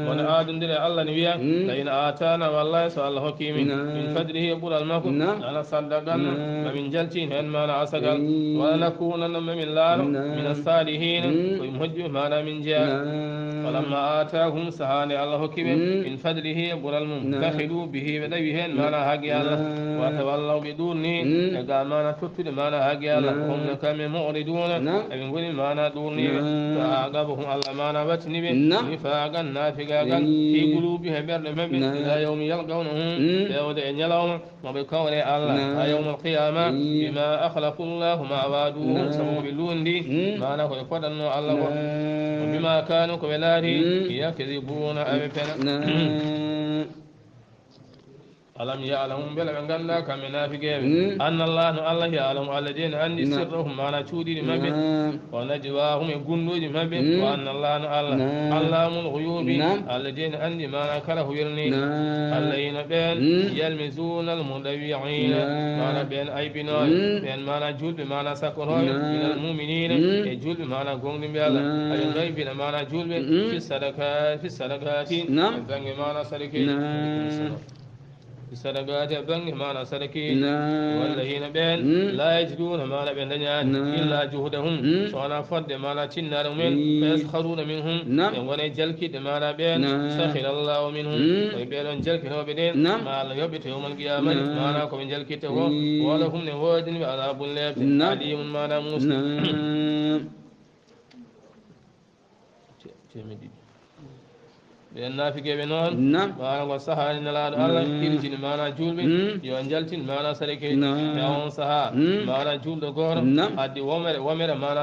wona aadondire allah ne wiya lain atana wallahi so allah hokki min min fadlihi e ɓuural makko ana saddaganno mamin jaltin hen mana asagal wala nakunanno mamin laano min assalihina koye moƴƴi mana min jeeya falamma atahum sahande allah hokki ɓe min fadlihi e ɓuural mum bahilu bihi ɓe ɗawi hen mana haaqi allah wata wallaw ɓe ɗurni e ga mana tottude mana haaqi allah homne kamɓe muriduna eɓe goni mana ɗurniɓe fa aqabahum allah mana wattiniɓe nifagan nafigagan fi qulubi he ɓerɗe maɓɓe ila yawmi yalqawnahum ƴewde e ñalawma moɓe kawre allah ha yawma alqiyama bima akhlaqu llahu ma waduhu sabu ɓe lundi mana koɓe poɗanno allah ko bima kanu koɓe laari yakdibuna aɓe pena alam ya'lamu bela ɓe ganda kamɓe naafigeɓe anna allah no allah ya'lamu alladina andi sirrahum mana cuuɗiɗi maɓɓe wa najwahum e gunduji maɓɓe wa anna allah no allah allamul ghuyubi alladina andi mana kala ko wirni allayina ɓen yalmisuna almudawiina mana ɓen aybinoɓe ɓen mana julɓe mana sakkoroɓe minal muminina e julɓe mana gonɗimɓe allah aɓe gaybina mana julɓe fi sadakati e bange mana sadake sadaqati bangi mana sadaki wallahina ben la yajiduna mana ben danyani illa juhdahum so ana fadde mana tinnara men yaskharuna minhum en wona jalkide mana ben sakhira allah minhum way be don jalkinobe den ma la yobite yawmal qiyamah mana ko ben jalkite ko wala hum ne wodin bi alabul lab alimun mana muslim ɓen naafigueɓe noon mana ko sahani nelaɗo allah hirjini mana julɓe yo jaltin mana sadake e on saaha mana julɗo goto addi womere mana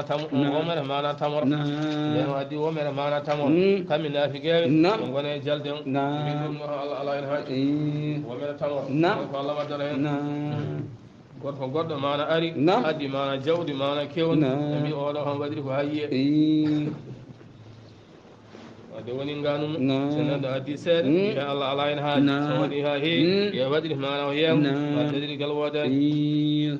womere mana tamoro nden o addi womere mana tamoro kamɓe naafigueɓe ɓe gone jalde on min ɗum ala en haji womere tamoro ko allah waddana hen gorko goɗɗo mana ari addi mana jawdi mana kewni ɓe mbi oɗo on waɗiri ko hayyiye wadde woni nganum so neɗɗo addi seeɗa wiya allah ala hen haaji so waɗi ha heewi yo waɗiri mana o yeew waddadiri gal woodani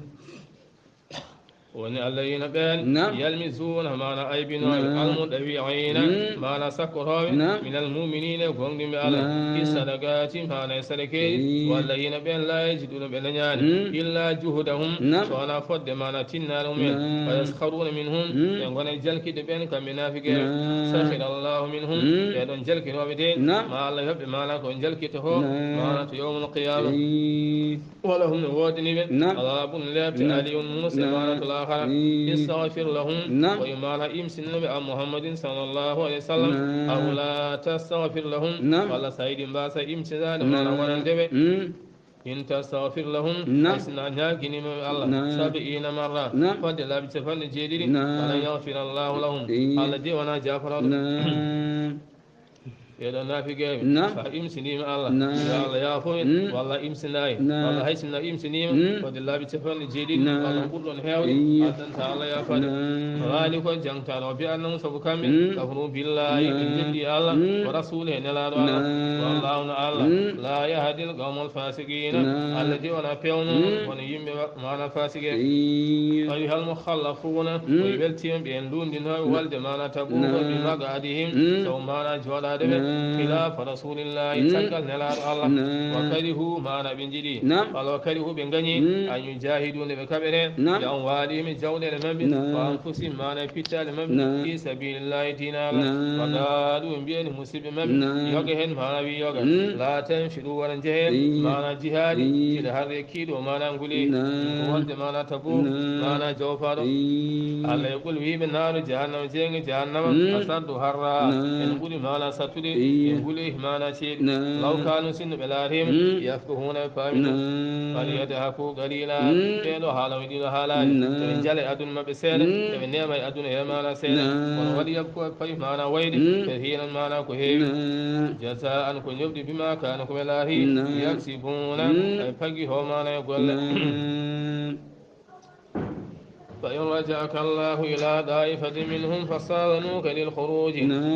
woni alladina ɓen yalmisuna mana aybinoɓe almudawiina mana sakkotoɓe min almuminina gonɗimɓe allah fi sadakati mana e sadakeji walladina ɓen la yajiduna ɓe dañani illa juhdahum so wona fodde mana tinnare mumen wa yaskharuna minhum ɓe gona jalkide ɓen kamɓe nafigueɓe sahira allahu minhum ɓeɗon jalkinoɓe de ma allah yoɓɓe mana ko jalkita ko mana to yawmul qiyama wala hum ne wodaniɓe adabun lebte aliyun musa mana to استغفر لهم ويمال إمسن محمد صلى الله عليه وسلم أو لا تستغفر لهم ولا سيد باسا إمسن ما ورندبه إن تستغفر لهم أسنا ناكين من الله 70 مرة فضل بتفن جديد ولا يغفر الله لهم الذي وانا جافر yeɗo naafigeɓe fa imsinima allah yo allah yaafoyen walla imsinayi walla hay sinno imsinima fode laaɓi capanɗe jeeɗiɗi walla ɓurɗon heewde addanta allah yaafade waali ko jangtaɗo o biyatnamo saabu kamɓe kafru billahi ɓe jeddi allah wa rasule e nelaɗo allah wallahno allah la yahdil qawmal fasiqina allah de wona pewno wona yimɓe mana fasique ayi hal mukhallafuna koye weltima ɓen ndundinoɓe walde mana taɓuko ɓe maga adihim sow mana jooɗade ɓe خلاف رسول الله تقل نلار الله وكره ما نبنجدي قال وكره بنغني أن يجاهدون بكبره بأموالهم جولة المبن وأنفسهم ما نفتح المبن في سبيل الله دين الله وقالوا بين مسلم المبن يوغهن ما نبي يوغ لا تنفروا ورنجهن ما نجهاد إلى هذا كيد وما ننقلي وولد ما نتبو ما نجوفر الله يقول ويب النار جهنم جهنم أصد هرا ينقل ما نستطيع يقولي ما نشيد لو كانوا سن بلارهم يفقهون فاهمون فليضحكوا قليلا كيلو حالا ويديلو حالا تنجل أدن ما بسير تبنيم أدن يما نسير وليبكوا فيه معنا ويد كثيرا معنا كهيب جزاء كن يبدي بما كانوا بلاري يكسبون فقه معنا يقول فإن رجعك الله إلى طائفة منهم فاستأذنوك للخروج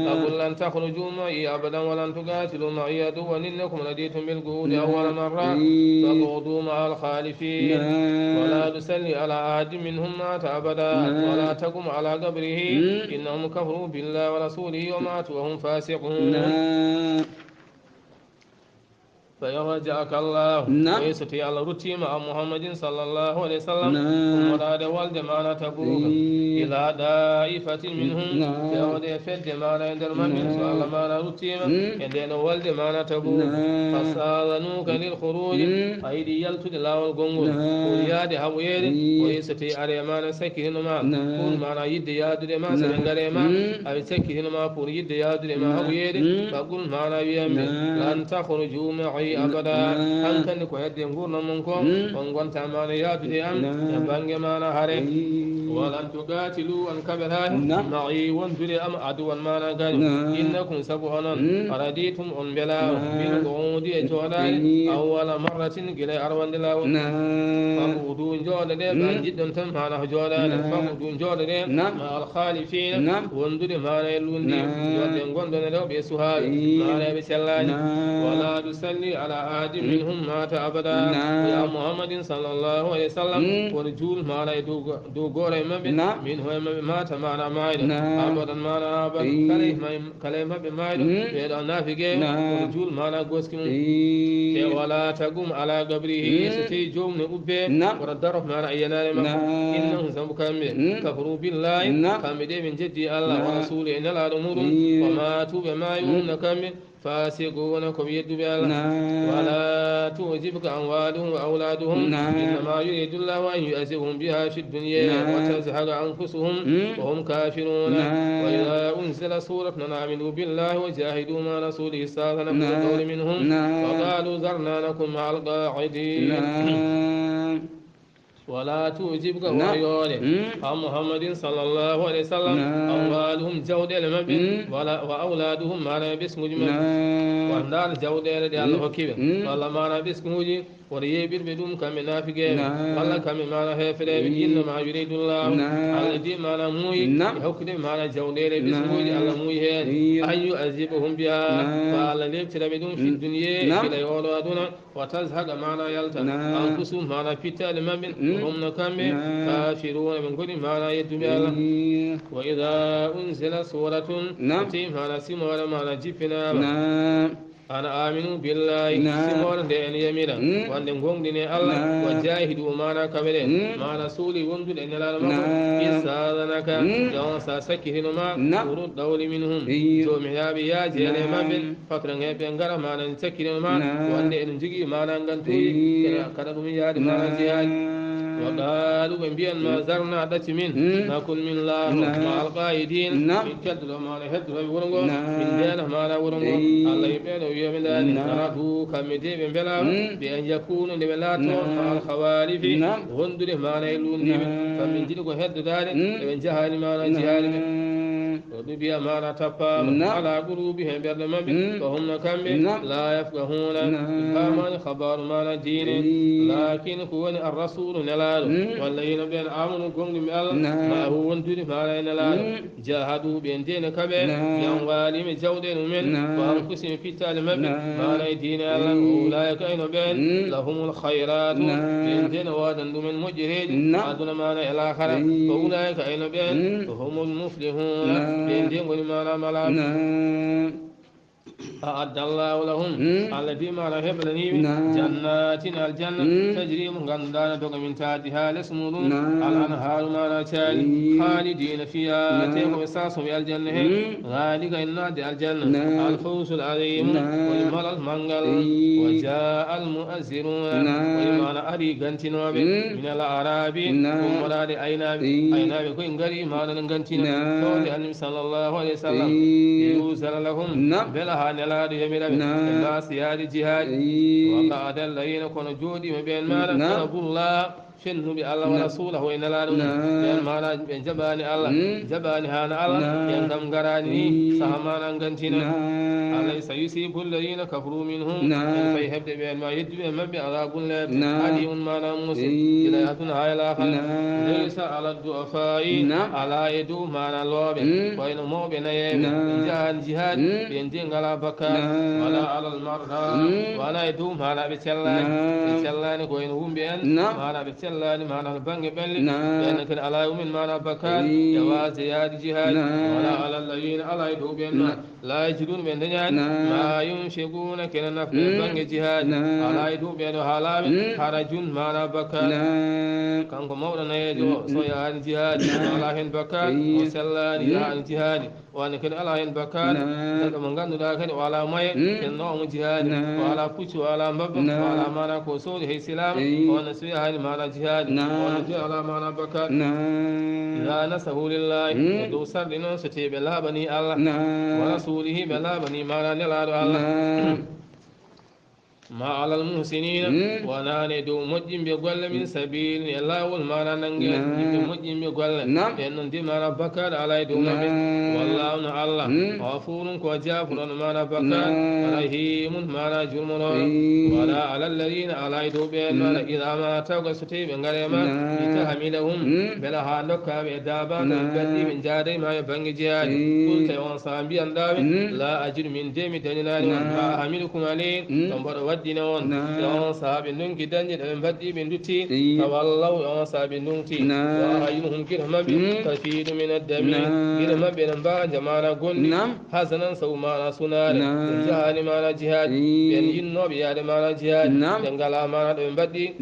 فقل لن تخرجوا معي أبدا ولن تقاتلوا معي عدوا إنكم رضيتم بالقعود أول مرة فاقعدوا مع الخالفين ولا تسل على أحد منهم مات أبدا ولا تقم على قبره إنهم كفروا بالله ورسوله وماتوا وهم فاسقون. فإن رجعك الله ويستطيع على رتي مع محمد صلى الله عليه وسلم ثم راد والجماعة تبوك إلى دائفة منهم يود يفد جماعة عند المؤمن صلى الله عليه وسلم عندنا والجماعة تبوك فاستأذنوك للخروج أيدي يلتد الله والقنقل وياد هوير ويستطيع على ما سكهن ما كل ما يد ياد ما سنغر ما أي سكهن ما كل يد ياد ما هوير فقل ما يم لن تخرجوا معي أبدا أنكن كو يدي غورنا منكم ونغون تامان يادي أم يبانغ مانا هاري ولن تقاتلوا أن كبرها معي وندري أم عدوا مانا غاني إنكم سبحانه أرديتم أن بلا بالقعود جودان أول مرة قلي أروان دلاو فقودون جودان بانجد تمانا جودان فقودون جودان مع الخالفين وندري مانا يلوندي يودي غوندون لو بيسوها مانا بسلاني ولا تسلي على أحد منهم مات أبدا يا محمد صلى الله عليه وسلم ورجول ما لا دو غوري مبين منه مات معنا مايد أبدا معنا أبدا كلمة بمايد بيد النافقة ورجول ما لا غوسكم ولا تقوم على قبره ستي جوم نؤبه وردرف معنا أينا إنهم سبكم كفروا بالله كم دي من جدي الله ورسوله إن لا الأمور وماتوا بما يؤمن كم فاسقونكم يد بالله ولا تعجبك أموالهم وأولادهم إنما يريد الله أن يؤذبهم بها في الدنيا وتزهق أنفسهم وهم كافرون وإذا أنزل سورة آمنوا بالله وجاهدوا مع رسوله استأذنكم القول منهم وقالوا ذرنا لكم مع القاعدين ولا تعجبك وعيونه عن محمد صلى الله عليه وسلم أموالهم جودة المبين وأولادهم ما لا باسم جمع وأندار جودة لدي الله كيف والله ما لا باسم جمع وريبر بدون كم نافقين والله كم ما لا هفر إنما يريد الله الذي ما لا موي يحكم ما لا جودة باسم جمع الله موي أن يؤذبهم بها فعلى ليبتر بدون في الدنيا في الأولادنا وتزهق ما لا يلتن أنفسهم ما لا فتال المبين هم نكم كافرون من كل ما لا يدعي الله وإذا أنزل سورة تيم على سمور ما لا جفنا أنا آمن بالله سمور دين يمينا وأن نقوم دين الله وجاهدوا معنا كبره مع رسولي وندل إن لا نمر إستاذنك يوم ساسكهن ما ورد دول منهم جو محيابي يا جيلي ما بين فكرن يبين غير ما ننسكهن ما وأن نجي ما ننغنتوي كرد من ياد ما نجيهاي وقالوا بأن ما زرنا دت من نكون من الله مع القائدين من كدر ما نهد ورنغو من دين ما لا ورنغو الله يبين ويوم ذلك نراه كمدي من بلا بأن يكون لبلاتهم مع الخوالف وندر ما لا يلون فمن جلق هد ذلك من جهال ما لا جهال وبيا ما لا تفهم على قلوبهم برلم فهم كم لا يفقهون فما خبر ما لا دين لكن هو الرسول نلال والذين بين آمنوا قوم ما هو وندر ما لا نلال جاهدوا بين دين كبير ينوالي من جودين من وأنفسهم في تعلم ما لا دين الله أولئك أين بين لهم الخيرات بين دين وادن من مجرد أدنى ما لا الآخر فأولئك أين بين هم المفلحون بين دين وما لا ملام أعد الله لهم الذي ما لا يبلني جنات الجنة تجري من غندان من تحتها الأسمر الأنهار ما لا تالي خالدين فيها تيم وساس في الجنة ذلك إن الجنة الفوز العظيم والمال المنقل وجاء المؤذرون وإيمان أري غنتين من الأعراب ومراد أيناب كوين غري ما نغنتين قول النبي صلى الله عليه وسلم يوزل لهم بلها نلاد يميل الناس يا جهاد وقعد الذين كانوا جودي من بين ما طلبوا الله fennu bi Allah wa rasulahu ina la dum yan mana ben jabani Allah jabani hana Allah yan kam garani sahamana gantina alaysa yusibu alladhina kafaru minhum fa yahdi bi ma yadbi ma bi azabun la aliyun mana musid ilayatun hayla khala laysa ala du'afai ala yadu mana lobe wa ina mo be na yebe jihad ben dingala bakka wala ala al marda wala yadu mana be cellani ko ina wumbe en mana be cellani mana bangi belli ben kan ala yumin mana bakka jawaz jihad wala ala alladhina ala yadu ben la yajidun ben danya ma yunshiguna kana nafde bangi jihad ala yadu ben halami harajun mana bakka kanko mawda nayejo so ya jihad ala hen bakka o sellani ya jihad wani kan ala hen bakka daga mo ganduda kadi wala moye en no mo jihad wala puccu wala mbabba wala mana ko so he islam wala so ya mana jihad wala ji ala mana bakka la nasahu lillahi do sardino so te be labani Allah wa rasulihi be labani mana ne la Allah ما على المحسنين وانا ندو مجيم بيقول من سبيل الله والمانا ننجل مجيم بيقول لأن دي مانا بكر على يدوم والله الله غفور وجافر مانا بكر رحيم مانا جرمون ولا على الذين على يدوم مانا إذا ما تاقوا ستيب غريما لتحملهم بلا هانوك بإدابا نبدي من جاري ما يبنج جهاد قلت وانصام بيان لا أجر من ديم دنينار وأحملكم عليه dina on yon sahabi nungi danje en baddi be dutti tawallahu yon sahabi nunti wa ayuhum kirham bi tafidu min ad-dami kirham bi namba jamana gondi hasanan sawmana sunar jahani mana jihad ben yinno bi yade mana jihad dengala mana do baddi